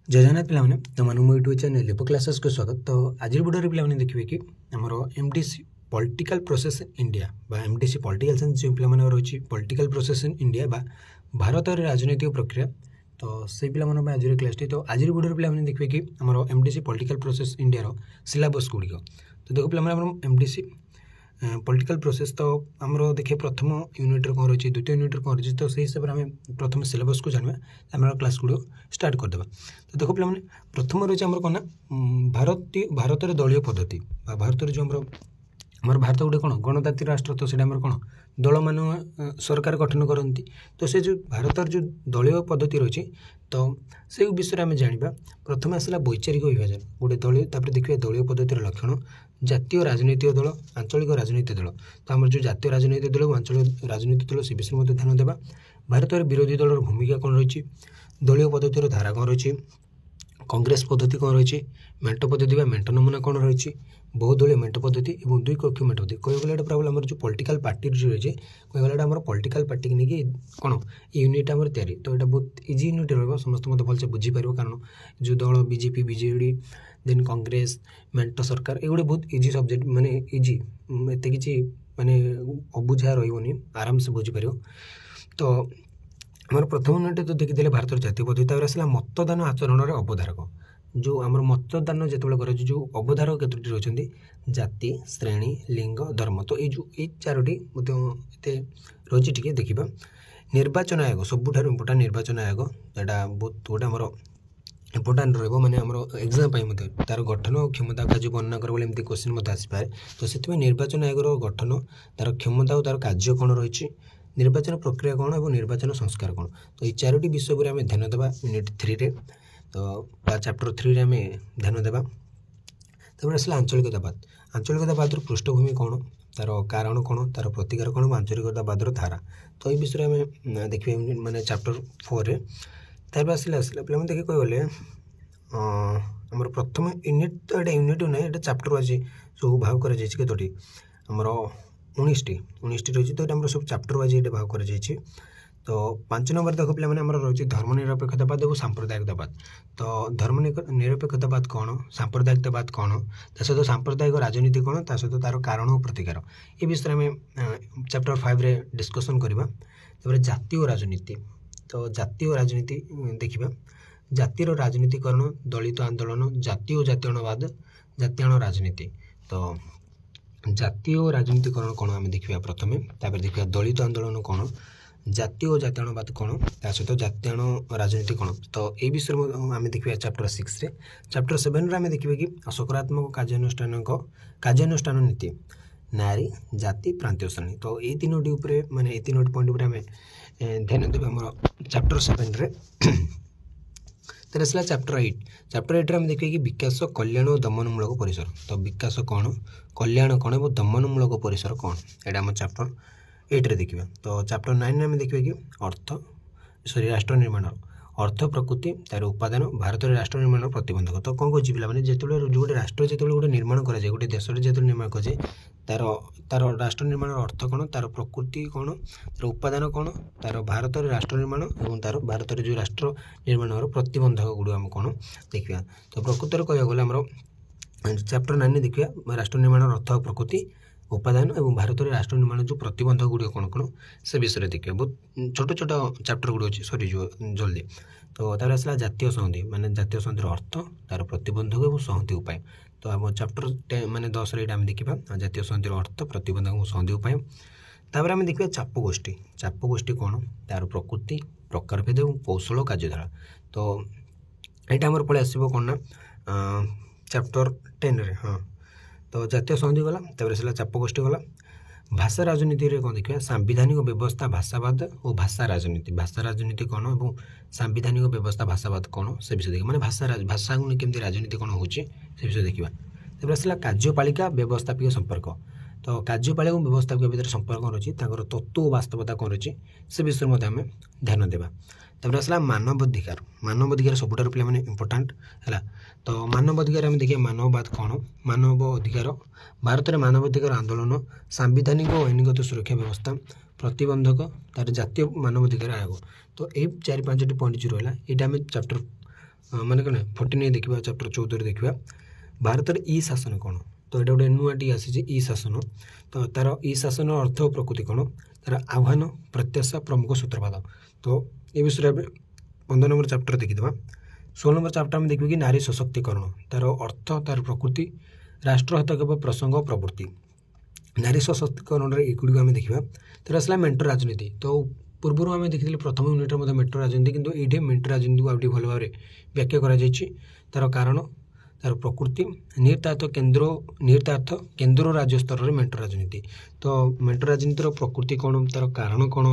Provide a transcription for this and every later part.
जय जगन्नाथ पिलाने तुम मो यूट्यूब चैनल लिपो क्लासेस को स्वागत। तो आज वीडियो पिलाने देखिए कि आमर MDC political process in India बा एमडीसी पॉलिटिकल साइंस जो पिला रही पॉलिटिकल प्रोसेस इन इंडिया बा भारत राजनैतिक प्रक्रिया। तो से पिला आज क्लास टी। तो आज वीडियो पिलाने देखिए कि आमर MDC political process India syllabus गुड़िक। तो देखो पिला एमडीसी पॉलिटिकल प्रोसेस तो आमर देखिए प्रथम यूनिट कौन रही द्वितीय यूनिट कौन रही। तो सही हिसाब से आम प्रथम सिलेबस को जानवा आम क्लास गुड़ स्टार्ट करदे। तो देखो पे प्रथम रही आम कौन भारत दलीय पद्धति भारत जो आम भारत गोटे कौन गणतांत्रिक राष्ट्र। तो सीटा कौन दल मान सरकार गठन करती। तो से जो भारत जो दलीय पद्धति रही तो से विषय आम जाना। प्रथम आसला वैचारिक विभाजन गोटे दलीय देखिए दलीय पद्धतिर लक्षण जातीय राजनैतिक दल आंचलिक राजनैतिक दल। तो आम जो जातीय राजनैतिक दल और आंचलिक राजनैतिक दल से विषय में ध्यान देवा। भारत विरोधी दल भूमिका कौन रही दलीय पद्धतिर धारा कौन रही कांग्रेस पद्धति कौन रही मेंट पद्धति मेंट नमूना कौन रही बहुदलीय मेंट पद्धति और दुई कक्ष मेंट पद्धति। कह गला प्राब्लम आम जो पॉलिटिकल पार्टी जो रही कह गला आम पॉलिटिकल पार्टी की नहीं कौन यूनिट आम तैयारी। तो यहाँ बहुत इजी यूनिट रहा समस्त मत भलसे बुझीपार कारण जो दल बीजेपी बीजेडी देन कांग्रेस मेंट सरकार ये बहुत इजी सब्जेक्ट माने इजी एत कि माने अबुझा रही आराम से बुझीपार। तो आम प्रथम यूनिट तो देखीदे भारत जातीय पद्धति आसला मतदान आचरण अवधारक जो आम मतदान जो कर जो अवधारक केतोटी रही जाति श्रेणी लिंग धर्म। तो ये चारोटी रही टे देखा। निर्वाचन आयोग सबुठ इम्पोर्टाट निर्वाचन आयोग यहाँ बहुत गोटे आम इम्पोर्टाट रही एग्जाम तार गठन और क्षमता का वर्णना कर एमती क्वेश्चन आसपे। तो से निर्वाचन आयोग गठन तार क्षमता और तार कार्य कौन रही निर्वाचन प्रक्रिया कौन और निर्वाचन संस्कार कौन। तो ये चारोटी विषय पर आम ध्यान देवा यूनिट 3 रे। तो चैप्टर 3 रे आम ध्यान देवा। तब आसला आंचलिकतावाद आंचलिकतावाद पृष्ठभूमि कौन तार कारण कौन तार प्रतिकार कौन और आंचलिकतावाद धारा। तो ये विषय में देखिए माने चैप्टर 4 रे। तब आसला पे देखिए कह गले आम प्रथम यूनिट तो ये यूनिट ना ये चैप्टर वाइज सब भाग कर कतोटी आमर 19टी रही। तो ये सब चैप्टर वाइज ये भाग कर। तो 5 नंबर देख पे रही धर्मनिरपेक्षतावाद और सांप्रदायिकतावाद। तो धर्मनिरपेक्षतावाद कौन सांप्रदायिकतावाद कौन सहित सांप्रदायिक राजनीति कौन सहित तार कारण और प्रतिकार ये विषय में चैप्टर 5 रे डिस्कसन करवा। तब जातीय राजनीति तो जातीय राजनीति देखा जातिर राजनीतिकरण दलित आंदोलन जातीय जातीयवाद जातीय राजनीति। तो जातीय राजनीतिकरण कौन आम देखा प्रथम तापर देखा दलित आंदोलन कौन जातीय जातीयवाद कौन सहित जातीय राजनीति कौन। तो ये विषय में आम देखा चैप्टर 6 रे। चैप्टर 7 रे आम देखा कि सकारात्मक कार्यानुष्ठान नीति नारी जाति प्रांतीय श्रेणी। तो ये तीनोटी उपरे माने ये तीनोटी पॉइंट उपर आम ध्यान देवा आम चैप्टर 7 रे। तो आसला चैप्टर 8 रे आम देखिए कि विकास कल्याण और दमनमूलक परिसर। तो विकास कौन कल्याण कौन और दमनमूलक परिसर कौन यहाँ आम चैप्टर 8 रे देखा। तो चैप्टर 9 में देखिए कि राष्ट्र निर्माण अर्थ प्रकृति तार उपादान भारत राष्ट्र निर्माण प्रतिबंधक। तो कौन कह पाने जो गोटे राष्ट्र जो गोटे निर्माण कराए गोटे देश जो निर्माण कराए तार तार राष्ट्र निर्माण अर्थ कौन तार प्रकृति कौन तार उपादान कौन तार भारत राष्ट्र निर्माण और तार भारत जो राष्ट्र निर्माण प्रतिबंधक गुड़ आम कौन देखा। तो प्रकृतर कह गले आम चैप्टर 9 देखिए राष्ट्र निर्माण अर्थ प्रकृति उपादान और भारत राष्ट्र निर्माण जो प्रतिबंधक गुड़ कौन कौन से विषय देखिए। बहुत छोट छोट चैप्टर गुड़ अच्छे सरी जल्दी। तो तार आसला जातीय संधि माने जातीय संधिर अर्थ तार प्रतिबंधक और संहति उपाय। तो आम चैप्टर 10 माने 10 रे आम देखा जातीय संधिर अर्थ प्रतिबंधक और संधि उपाय। तापर आम देखा चाप गोष्ठी कौन तार प्रकृति प्रकारभेद और कौशल कार्यधारा। तो यहाँ आमर पलि आसो कौन ना चैप्टर 10 रे। हाँ तो जातीय संधि गला तब आसला चाप गोष्ठी गला। भाषा राजनीति रे कौन देखिए सांविधानिक व्यवस्था भाषावाद और भाषा राजनीति कौन और सांविधानिक व्यवस्था भाषावाद कौन से विषय देखिए। माने भाषा केमती राजनीति कौन हो विषय देखा। तब आसला कार्यपालिका व्यवस्थापिक संपर्क। तो कार्यपालिका और व्यवस्थापिक भितर संपर्क कौन रही तत्व और वास्तवता कौन रही से विषय में आम ध्यान देवा। तब आसला मानवाधिकार सबुठार पे इम्पोर्टाट है। तो मानवाधिकार आम देखिए मानववाद कौन मानव अधिकार भारत में मानवाधिकार आंदोलन सांविधानिक और आईनगत सुरक्षा व्यवस्था प्रतिबंधक तार जातीय मानवाधिकार आयोग। तो ये 4-5टी पॉइंट जो रहा यहाँ आम चैप्टर ମାନେ କ'ଣ 49 देखा चैप्टर 14 देखा भारत ई शासन कौन तो ये गोटे नुआ टी आसी ई शासन तो तार ई शासन अर्थ और प्रकृति कौन तार आह्वान प्रत्याशा प्रमुख सूत्रपात तो ये विषय 15 नंबर चैप्टर देखीदे 16 नंबर चैप्टर में देखिए कि नारी सशक्तिकरण तार अर्थ तार प्रकृति राष्ट्र हस्तक्षेप प्रसंग प्रवृत्ति नारी सशक्तिकरण एगुड़ी आम देखा तार आसला मेंटर राजनीति तो पूर्व आम देखी प्रथम यूनिट्रे मेंटर राजनीति किंतु ये मेंटर राजनीति को आउट भल भाव व्याख्या तार कारण तार प्रकृति निहितार्थ केन्द्र राज्य स्तर में मेंटर राजनीति तो मेंटर राजनीतिर प्रकृति कौन तार कारण कौन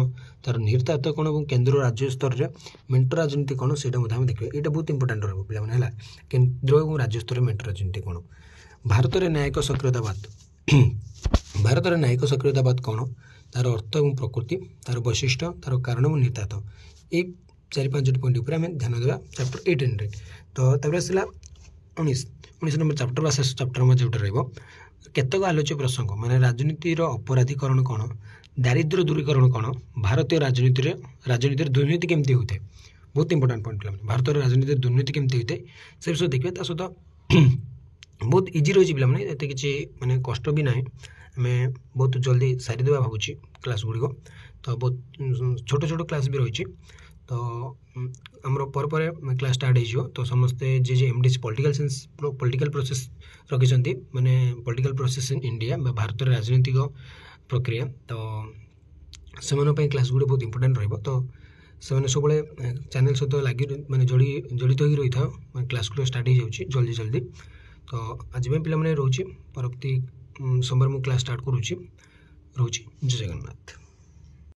तार निहितार्थ कौन और केन्द्र राज्य स्तर में मेंटर राजनीति कौन से देखिए यहाँ बहुत इंपोर्टाट रहा पे केन्द्र और राज्य स्तर में मेंटर राजनीति कौन भारत में न्यायिक सक्रियतावाद भारत में न्यायिक सक्रियतावाद कौन तार अर्थ और प्रकृति तार वैशिष्ट्य तार कारण और निहितार्थ ये 4-5 पॉइंट पर आम ध्यान देवा चैप्टर 18 तो आसला 19 नंबर चैप्टर शेष चैप्टर में जो केतक आलोच्य प्रसंग माने राजनीतिर अपराधीकरण कौन दारिद्र्य दूरीकरण कौन भारतीय राजनीति दुर्नीति केमती होता है बहुत इंपोर्टाट पॉइंट पे भारत राजनीति दुर्नीति केमती होता है से विषय देखिए ता सहित बहुत इजी रही पे एत कि माने कष्ट भी ना आम बहुत जल्दी सारीदे भावुँ क्लास गुड़िक तो बहुत छोट छोट क्लास भी रही तो आमर पर क्लास स्टार्ट हो तो समस्ते जे एमडीसी पॉलिटिकल प्रोसेस रखी माने political process in India Bharat राजनीतिक प्रक्रिया तो से क्लास गुड़ी बहुत इंपोर्टाट रही तो सब चैनल सहित लगी माने जड़ित हो रही था क्लास गुड़ स्टार्ट हो जल्दी जल्दी तो आज पे रोचे परवर्ती सोमवार मु क्लास स्टार्ट करुँची रोची जय जगन्नाथ।